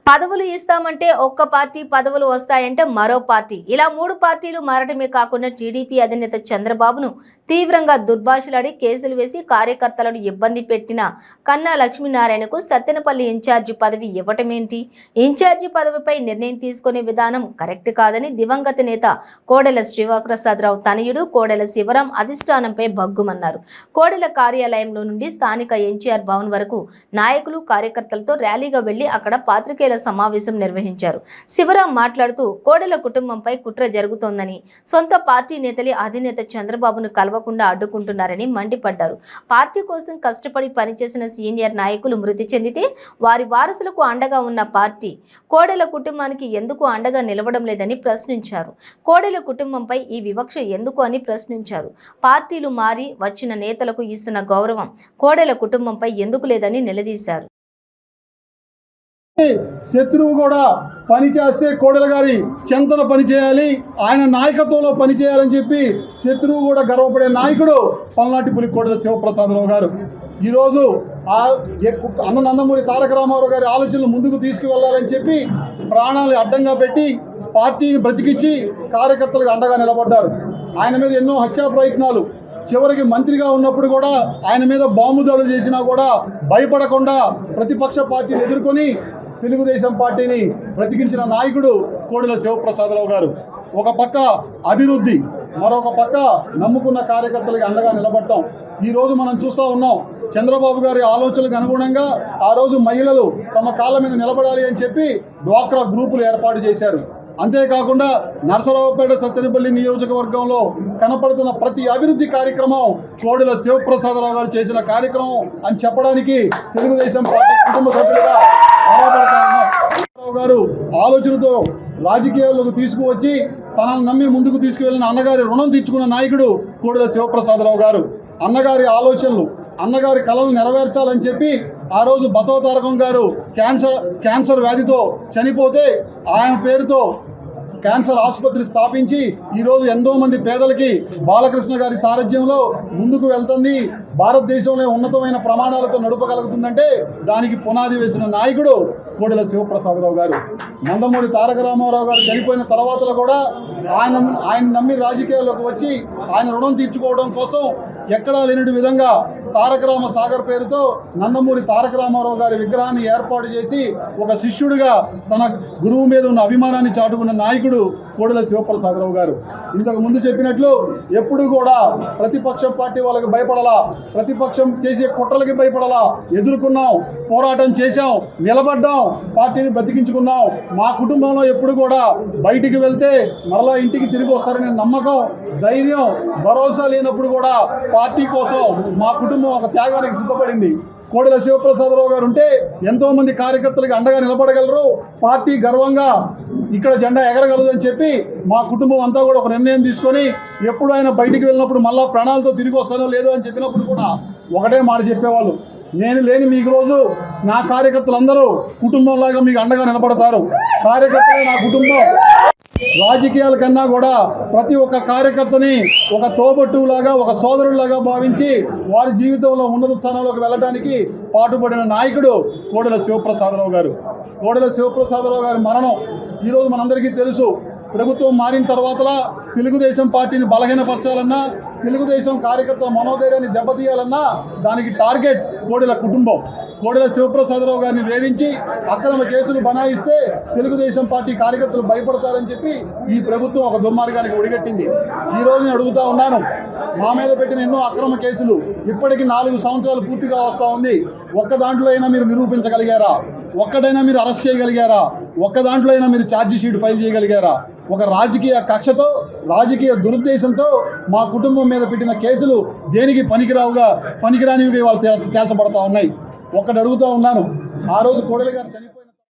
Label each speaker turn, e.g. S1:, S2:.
S1: పదవులు ఇస్తామంటే ఒక్క పార్టీ, పదవులు వస్తాయంటే మరో పార్టీ, ఇలా మూడు పార్టీలు మారడమే కాకుండా టీడీపీ అధినేత చంద్రబాబును తీవ్రంగా దుర్భాషలాడి కేసులు వేసి కార్యకర్తలను ఇబ్బంది పెట్టిన కన్నా లక్ష్మీనారాయణకు సత్తెనపల్లి ఇన్ఛార్జి పదవి ఇవ్వటమేంటి? ఇన్ఛార్జి పదవిపై నిర్ణయం తీసుకునే విధానం కరెక్ట్ కాదని దివంగత నేత కోడెల శివప్రసాదరావు తనయుడు కోడెల శివరాం అధిష్టానంపై భగ్గుమన్నారు. కోడెల కార్యాలయంలో నుండి స్థానిక ఎన్టీఆర్ భవన్ వరకు నాయకులు కార్యకర్తలతో ర్యాలీగా వెళ్లి అక్కడ పాత్రికేయుల సమావేశం నిర్వహించారు. శివరాం మాట్లాడుతూ కోడెల కుటుంబంపై కుట్ర జరుగుతోందని, సొంత పార్టీ నేతలే అధినేత చంద్రబాబును కలవకుండా అడ్డుకుంటున్నారని మండిపడ్డారు. పార్టీ కోసం కష్టపడి పనిచేసిన సీనియర్ నాయకులు మృతి చెందితే వారి వారసులకు అండగా ఉన్న పార్టీ కోడెల కుటుంబానికి ఎందుకు అండగా నిలవడం లేదని ప్రశ్నించారు. కోడెల కుటుంబంపై ఈ వివక్ష ఎందుకు అని ప్రశ్నించారు. పార్టీలు మారి వచ్చిన నేతలకు ఇస్తున్న గౌరవం కోడెల కుటుంబంపై ఎందుకు లేదని నిలదీశారు.
S2: శత్రువు కూడా పనిచేస్తే కోడెల గారి చెంతన పనిచేయాలి, ఆయన నాయకత్వంలో పనిచేయాలని చెప్పి శత్రువు కూడా గర్వపడే నాయకుడు పల్నాటి పులి కోడెల శివప్రసాదరావు గారు. ఈరోజు అన్న నందమూరి తారక రామారావు గారి ఆలోచనలు ముందుకు తీసుకువెళ్ళాలని చెప్పి ప్రాణాలు అడ్డంగా పెట్టి పార్టీని బ్రతికించి కార్యకర్తలకు అండగా నిలబడ్డారు. ఆయన మీద ఎన్నో హత్యా ప్రయత్నాలు, చివరికి మంత్రిగా ఉన్నప్పుడు కూడా ఆయన మీద బాంబు దాడులు చేసినా కూడా భయపడకుండా ప్రతిపక్ష పార్టీని ఎదుర్కొని తెలుగుదేశం పార్టీని బ్రతికించిన నాయకుడు కోడెల శివప్రసాదరావు గారు. ఒక పక్క అభివృద్ధి, మరొక పక్క నమ్ముకున్న కార్యకర్తలకి అండగా నిలబడటం. ఈరోజు మనం చూస్తూ ఉన్నాం, చంద్రబాబు గారి ఆలోచనలకు అనుగుణంగా ఆ రోజు మహిళలు తమ కాళ్ళ మీద నిలబడాలి అని చెప్పి డ్వాక్రా గ్రూపులు ఏర్పాటు చేశారు. అంతేకాకుండా నరసరావుపేట సత్తెనపల్లి నియోజకవర్గంలో కనపడుతున్న ప్రతి అభివృద్ధి కార్యక్రమం కోడెల శివప్రసాదరావు గారు చేసిన కార్యక్రమం అని చెప్పడానికి తెలుగుదేశం పార్టీ కుటుంబ సభ్యులుగా గారు ఆలోచనతో రాజకీయాల్లోకి తీసుకువచ్చి తనను నమ్మి ముందుకు తీసుకువెళ్ళిన అన్నగారి రుణం తీర్చుకున్న నాయకుడు కోడెల శివప్రసాదరావు గారు. అన్నగారి ఆలోచనలు, అన్నగారి కళలు నెరవేర్చాలని చెప్పి ఆ రోజు బసవతారకం గారు క్యాన్సర్ వ్యాధితో చనిపోతే ఆయన పేరుతో క్యాన్సర్ ఆసుపత్రి స్థాపించి ఈరోజు ఎంతో మంది పేదలకి బాలకృష్ణ గారి సారథ్యంలో ముందుకు వెళ్తుంది. భారతదేశంలో ఉన్నతమైన ప్రమాణాలతో నడపగలుగుతుందంటే దానికి పునాది వేసిన నాయకుడు కోడెల శివప్రసాదరావు గారు. నందమూరి తారక రామారావు గారు చనిపోయిన తర్వాత కూడా ఆయన నమ్మి రాజకీయాల్లోకి వచ్చి ఆయన రుణం తీర్చుకోవడం కోసం ఎక్కడా లేని విధంగా తారక రామ సాగర్ పేరుతో నందమూరి తారక రామారావు గారి విగ్రహాన్ని ఏర్పాటు చేసి ఒక శిష్యుడిగా తన గురువు మీద ఉన్న అభిమానాన్ని చాటుకున్న నాయకుడు కోడెల శివప్రసాదరావు గారు. ఇంతకు ముందు చెప్పినట్లు ఎప్పుడు కూడా ప్రతిపక్ష పార్టీ వాళ్ళకి భయపడాలా, ప్రతిపక్షం చేసే కుట్రలకి భయపడాలా, ఎదుర్కొన్నాం, పోరాటం చేశాం, నిలబడ్డాం, పార్టీని బ్రతికించుకున్నాం. మా కుటుంబంలో ఎప్పుడు కూడా బయటికి వెళ్తే మరలా ఇంటికి తిరిగి వస్తారనే నమ్మకం, ధైర్యం, భరోసా లేనప్పుడు కూడా పార్టీ కోసం మా కుటుంబం ఒక త్యాగానికి సిద్ధపడింది. కోడెల శివప్రసాదరావు గారు ఉంటే ఎంతో మంది కార్యకర్తలకు అండగా నిలబడగలరు, పార్టీ గర్వంగా ఇక్కడ జెండా ఎగరగలదు అని చెప్పి మా కుటుంబం అంతా కూడా ఒక నిర్ణయం తీసుకొని ఎప్పుడు ఆయన బయటికి వెళ్ళినప్పుడు మళ్ళా ప్రాణాలతో తిరిగి వస్తానో లేదో అని చెప్పినప్పుడు కూడా ఒకటే మాట చెప్పేవాళ్ళు, నేను లేని మీకు రోజు నా కార్యకర్తలందరూ కుటుంబంలాగా మీకు అండగా నిలబడతారు. కార్యకర్తలే నా కుటుంబం. రాజకీయాల కన్నా కూడా ప్రతి ఒక్క కార్యకర్తని ఒక తోబట్టులాగా, ఒక సోదరులాగా భావించి వారి జీవితంలో ఉన్నత స్థానంలోకి వెళ్ళడానికి పాటుపడిన నాయకుడు కోడెల శివప్రసాదరావు గారు. కోడెల శివప్రసాదరావు గారి మరణం ఈరోజు మనందరికీ తెలుసు. ప్రభుత్వం మారిన తర్వాత తెలుగుదేశం పార్టీని బలహీనపరచాలన్నా, తెలుగుదేశం కార్యకర్తల మనోధైర్యాన్ని దెబ్బతీయాలన్నా దానికి టార్గెట్ కోడెల కుటుంబం. కోడెల శివప్రసాదరావు గారిని వేధించి అక్రమ కేసులు బనాయిస్తే తెలుగుదేశం పార్టీ కార్యకర్తలు భయపడతారని చెప్పి ఈ ప్రభుత్వం ఒక దుర్మార్గానికి ఒడిగట్టింది. ఈరోజు నేను అడుగుతా ఉన్నాను, మా మీద పెట్టిన ఎన్నో అక్రమ కేసులు ఇప్పటికీ 4 సంవత్సరాలు పూర్తిగా వస్తూ ఉంది. ఒక్క దాంట్లో అయినా మీరు నిరూపించగలిగారా? ఒక్కడైనా మీరు అరెస్ట్ చేయగలిగారా? ఒక్క దాంట్లో అయినా మీరు ఛార్జీ షీట్ ఫైల్ చేయగలిగారా? ఒక రాజకీయ కక్షతో, రాజకీయ దురుద్దేశంతో మా కుటుంబం మీద పెట్టిన కేసులు దేనికి పనికిరానివిగా వాళ్ళు తేల్చబడతా ఉన్నాయి. ఒక్కటి అడుగుతూ ఉన్నాను, ఆ రోజు కోడెల గారు చనిపోయి